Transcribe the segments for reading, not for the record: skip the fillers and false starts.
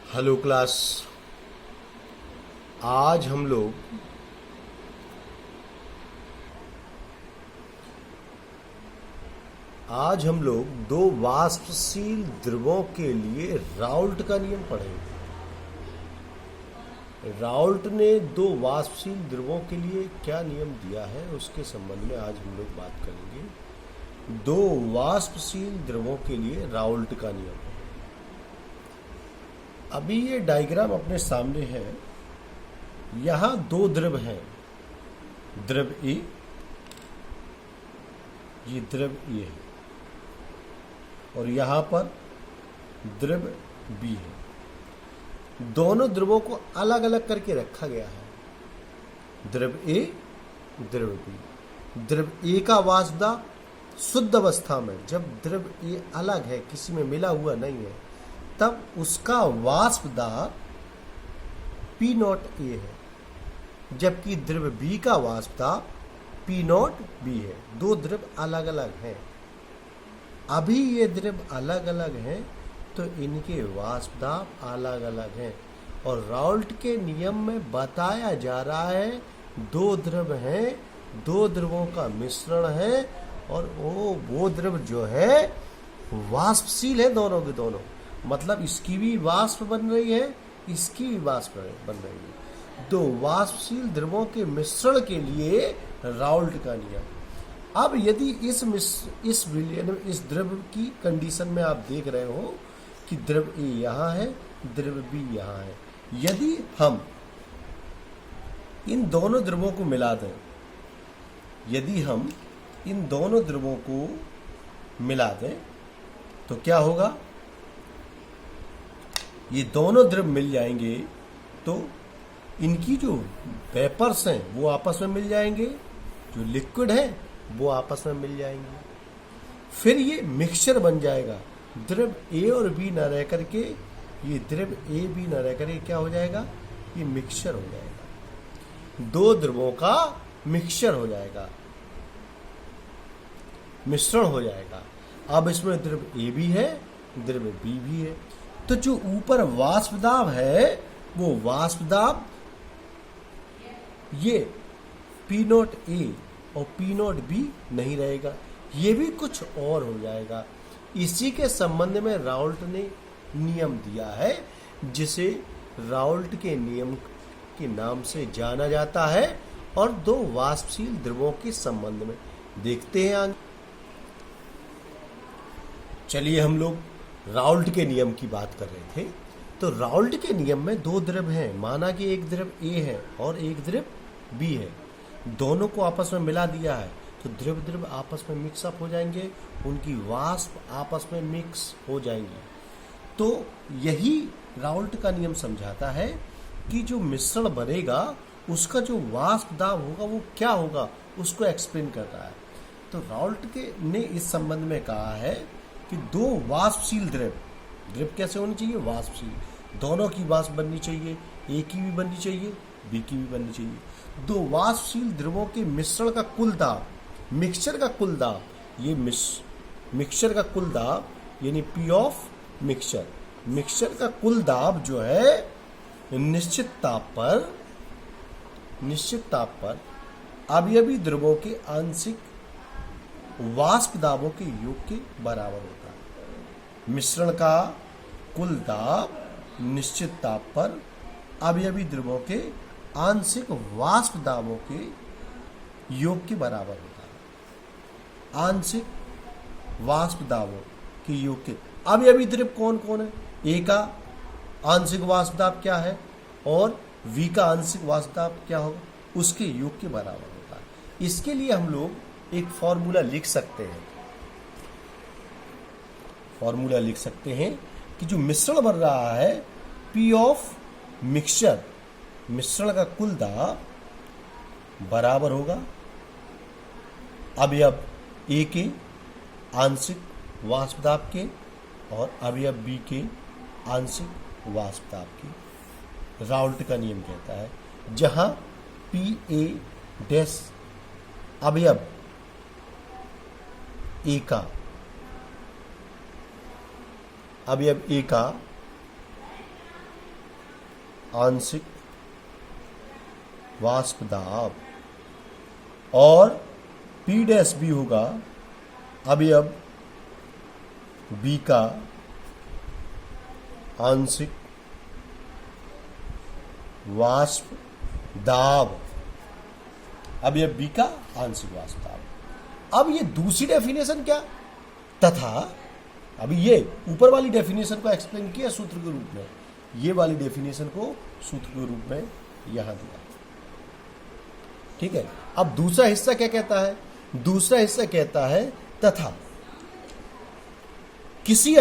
Hello class. आज हम लोग दो वाष्पशील द्रवों के लिए राउल्ट का नियम पढ़ेंगे। राउल्ट ने दो वाष्पशील द्रवों के लिए क्या नियम दिया है उसके संबंध में आज हम लोग बात करेंगे। दो वाष्पशील द्रवों के लिए राउल्ट का नियम। अभी ये डायग्राम अपने सामने है। यहां दो द्रव हैं, द्रव ए, ये द्रव ए है, और यहां पर द्रव बी है। दोनों द्रवों को अलग अलग करके रखा गया है, द्रव ए, द्रव बी। द्रव ए का वाष्प दाब शुद्ध अवस्था में, जब द्रव ए अलग है, किसी में मिला हुआ नहीं है, तब उसका वाष्प दाब पी नॉट ए है, जबकि द्रव बी का वाष्प दाब पी नॉट बी है। दो द्रव अलग अलग हैं। अभी ये द्रव अलग अलग हैं तो इनके वाष्प दाब अलग अलग हैं, और राउल्ट के नियम में बताया जा रहा है दो द्रव हैं, दो द्रवों का मिश्रण है, और वो द्रव जो है वाष्पशील है, दोनों के दोनों। मतलब इसकी भी वाष्प बन रही है, इसकी भी वाष्प बन रही है। दो वाष्पशील द्रवों के मिश्रण के लिए राउल्ट का नियम। अब यदि इस द्रव की कंडीशन में आप देख रहे हो कि द्रव ए यहां है, द्रव बी यहां है, यदि हम इन दोनों द्रवों को मिला दें, यदि हम इन दोनों द्रवों को मिला दें तो क्या होगा? ये दोनों द्रव मिल जाएंगे तो इनकी जो वेपर्स हैं वो आपस में मिल जाएंगे, जो लिक्विड है वो आपस में मिल जाएंगे। फिर ये मिक्सचर बन जाएगा। द्रव ए और बी न रह करके, ये द्रव ए बी न रह करके क्या हो जाएगा? ये मिक्सचर हो जाएगा, दो द्रवों का मिक्सचर हो जाएगा, मिश्रण हो जाएगा। अब इसमें द्रव ए भी है, द्रव बी भी है, तो जो ऊपर वाष्प दाब है वो वाष्प दाब ये पी नॉट ए और पी नॉट बी नहीं रहेगा, ये भी कुछ और हो जाएगा। इसी के संबंध में राउल्ट ने नियम दिया है, जिसे राउल्ट के नियम के नाम से जाना जाता है, और दो वाष्पशील द्रवों के संबंध में देखते हैं आगे। चलिए, हम लोग राउल्ट के नियम की बात कर रहे थे। तो राउल्ट के नियम में दो द्रव हैं, माना कि एक द्रव ए है और एक द्रव बी है, दोनों को आपस में मिला दिया है तो द्रव द्रव आपस में मिक्सअप हो जाएंगे, उनकी वाष्प आपस में मिक्स हो जाएंगी। तो यही राउल्ट का नियम समझाता है कि जो मिश्रण बनेगा उसका जो वाष्प दाब होगा वो क्या होगा, उसको एक्सप्लेन कर रहा है। तो राउल्ट ने इस संबंध में कहा है कि दो वाष्पशील द्रव कैसे होनी चाहिए? वाष्पशील, दोनों की वाष्प बननी चाहिए, ए की भी बननी चाहिए, बी की भी बननी चाहिए। दो वाष्पशील द्रवों के मिश्रण का कुल दाब, मिक्सचर का कुल दाब, ये मिक्सचर का कुल दाब यानी पी ऑफ मिक्सचर, मिक्सचर का कुल दाब जो है निश्चित ताप पर अवयवी द्रवों के आंशिक वाष्प दाबों के योग के बराबर होता है। मिश्रण का कुल दाब निश्चित ताप पर अवयवी द्रवों के आंशिक वाष्प दाबों के योग के बराबर होता है। आंशिक वाष्प दाबों के योग के अवयवी द्रव कौन कौन है? ए का आंशिक वाष्प दाब क्या है और वी का आंशिक वाष्प दाब क्या होगा, उसके योग के बराबर होता है। इसके लिए हम लोग एक फॉर्मूला लिख सकते हैं। फॉर्मूला लिख सकते हैं कि जो मिश्रण बन रहा है पी ऑफ मिक्सचर, मिश्रण का कुल दाब बराबर होगा अवयव ए के आंशिक वाष्प दाब के और अवयव बी के आंशिक वाष्प दाब के। राउल्ट का नियम कहता है जहां पी ए डैश अवयव ए का आंशिक वाष्प दाब और P डैश बी होगा अवयव B का आंशिक वाष्प दाब, अवयव B का आंशिक वाष्प दाब। अब ये दूसरी डेफिनेशन क्या, तथा अभी ये ऊपर वाली डेफिनेशन को एक्सप्लेन किया सूत्र के रूप में, ये वाली डेफिनेशन को सूत्र के रूप में यहां दिया। ठीक है, अब दूसरा हिस्सा क्या कहता है, दूसरा हिस्सा कहता है तथा किसी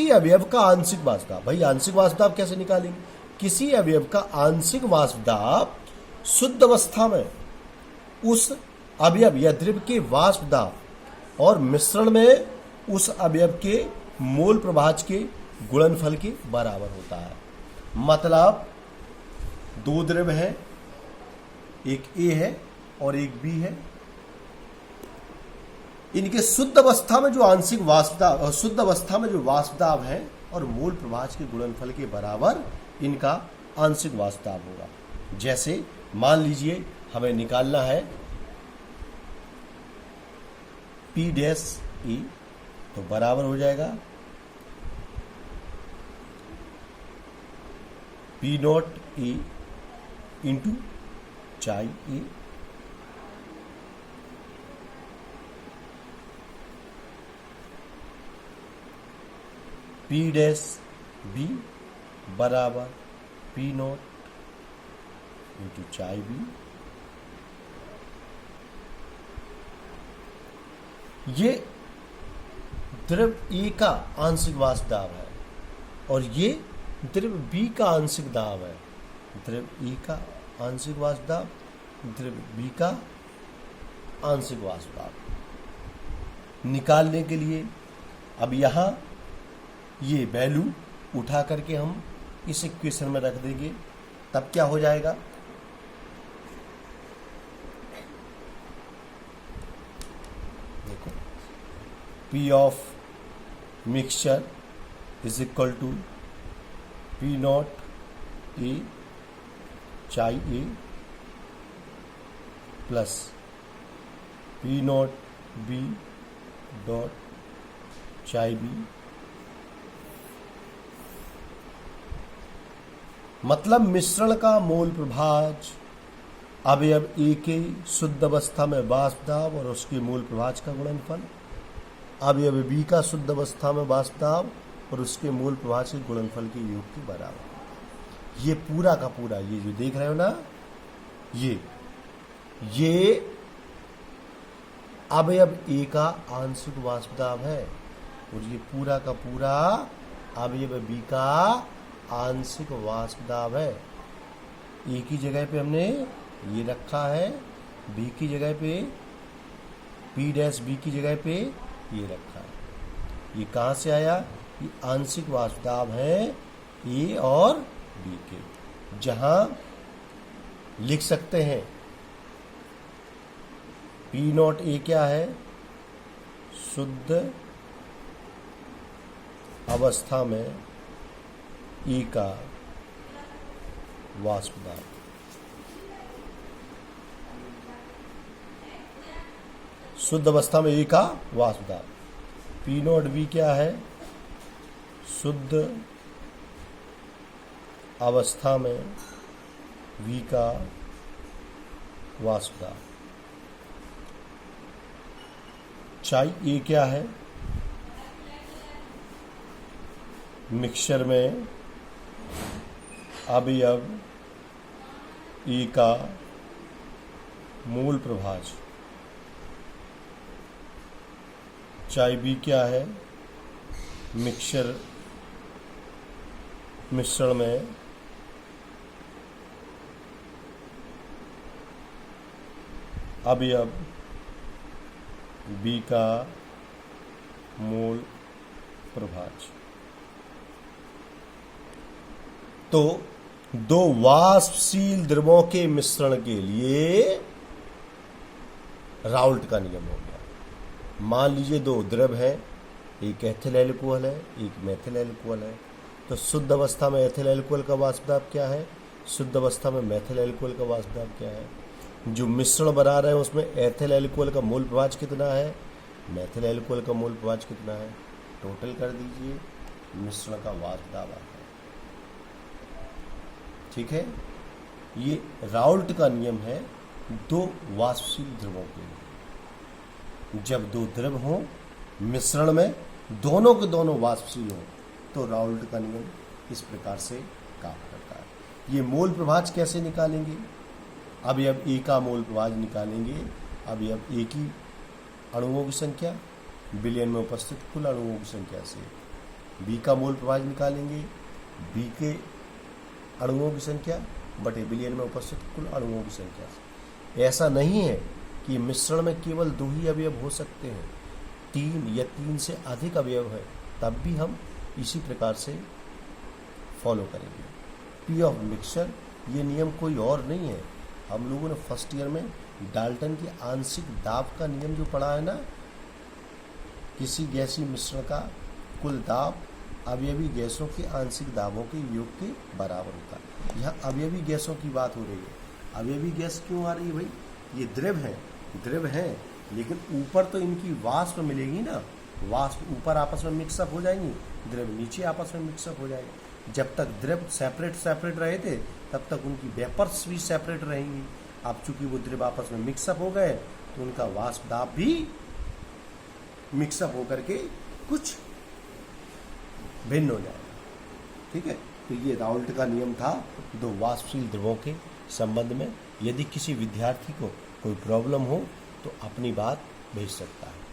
अवयव का आंशिक वाष्प दाब। भाई आंशिक वाष्प दाब कैसे निकालेंगे, किसी अवयव का आंशिक वाष्प दाब शुद्ध अवस्था में उस अवयव या द्रव्य के वाष्प दाब और मिश्रण में उस अवयव के मोल प्रभाज के गुणनफल के बराबर होता है। मतलब दो द्रव्य हैं, एक A है और एक B है, इनके शुद्ध अवस्था में जो आंशिक वाष्प दाब, शुद्ध अवस्था में जो वाष्प दाब है और मोल प्रभाज के गुणनफल के बराबर इनका आंशिक वाष्प दाब होगा। जैसे मान लीजिए हमें निकालना है P डैश E, तो बराबर हो जाएगा P नॉट E इंटू चाई E, P डैश B बराबर P नॉट इंटू चाई B। ये द्रव्य A का आंशिक वाष्प दाब है और ये द्रव्य B का आंशिक दाब है। द्रव्य A का आंशिक वाष्प दाब, द्रव्य B का आंशिक वाष्प दाब निकालने के लिए अब यहां ये वैल्यू उठा करके हम इस इक्वेशन में रख देंगे, तब क्या हो जाएगा, देखो P of mixture is equal to P not A chi A plus P not B dot chi B। मतलब मिश्रण का मोल प्रभाज अवयव A के शुद्ध अवस्था में वाष्प दाब और उसके मोल प्रभाज का गुणनफल, अवयव B का शुद्ध अवस्था में वाष्प दाब और उसके मोल प्रभाज के गुणनफल के योग के बराबर। ये पूरा का पूरा ये जो देख रहे हो ना, ये अवयव A का आंशिक वाष्प दाब है और ये पूरा का पूरा अवयव B का आंशिक वाष्प दाब है। A की जगह पे हमने ये रखा है, B की जगह पे P डैश B की जगह पे ये रखा है। ये कहाँ से आया, ये आंशिक वाष्प दाब है A और B के, जहां लिख सकते हैं P नॉट A क्या है, शुद्ध अवस्था में E का वाष्प दाब, शुद्ध अवस्था में E का वाष्प दाब। P नॉट B क्या है, शुद्ध अवस्था में V का वाष्प दाब। चाई A क्या है, मिक्सचर में अवयव E का मूल प्रभाज। चाई B क्या है, मिश्रण में अवयव B का मूल प्रभाज। तो दो वाष्पशील द्रवों के मिश्रण के लिए राउल्ट का नियम हो गया। मान लीजिए दो द्रव है, एक एथिल अल्कोहल है, एक मेथिल अल्कोहल है, तो शुद्ध अवस्था में एथिल एल्कोहल का वाष्प दाब क्या है, शुद्ध अवस्था में मेथिल एल्कोहल का वाष्प दाब क्या है, जो मिश्रण बना रहे हैं उसमें एथिल एल्कोहल का मोल प्रभाज कितना है, मेथिल एल्कोहल का मोल प्रभाज कितना है, टोटल कर दीजिए, मिश्रण का वाष्प दाब आता है। ठीक है, ये राउल्ट का नियम है दो वाष्पशील द्रवों के लिए। जब दो द्रव हों मिश्रण में, दोनों के दोनों वाष्पशील हों, तो राउल्ट का नियम इस प्रकार से काम करता है। ये मोल प्रभाज कैसे निकालेंगे, अब ए का मोल प्रभाज निकालेंगे। अब ए की अणुओं की संख्या बिलियन में उपस्थित कुल अणुओं की संख्या से, बी का मोल प्रभाज निकालेंगे बी के अणुओं की संख्या बटे बिलियन में उपस्थित कुल अणुओं की संख्या से। ऐसा नहीं है कि मिश्रण में केवल दो ही अवयव हो सकते हैं, 3 या 3 से अधिक अवयव है, तब भी हम इसी प्रकार से फॉलो करेंगे। पी ऑफ मिक्सचर, ये नियम कोई और नहीं है, हम लोगों ने फर्स्ट ईयर में डाल्टन की आंशिक दाब का नियम जो पढ़ा है ना, किसी गैसीय मिश्रण का कुल दाब अवयवी गैसों के आंशिक दाबों के योग के बराबर होता है। यहाँ अवयवी गैसों की बात हो रही है। अवयवी गैस क्यों आ रही है भाई, ये द्रव है, लेकिन ऊपर तो इनकी वाष्प मिलेगी ना, वाष्प ऊपर आपस में मिक्सअप हो जाएंगी, द्रव नीचे आपस में मिक्सअप हो जाएंगे। जब तक द्रव सेपरेट रहे थे तब तक उनकी वेपर्स भी सेपरेट रहेंगी। अब चूंकि वो द्रव आपस में मिक्सअप हो गए तो उनका वाष्प दाब भी मिक्सअप होकर के कुछ भिन्न हो जाएगा। ठीक है, तो ये राउल्ट का नियम था दो वाष्पशील द्रवों के संबंध में। यदि किसी विद्यार्थी को कोई प्रॉब्लम हो तो अपनी बात भेज सकता है।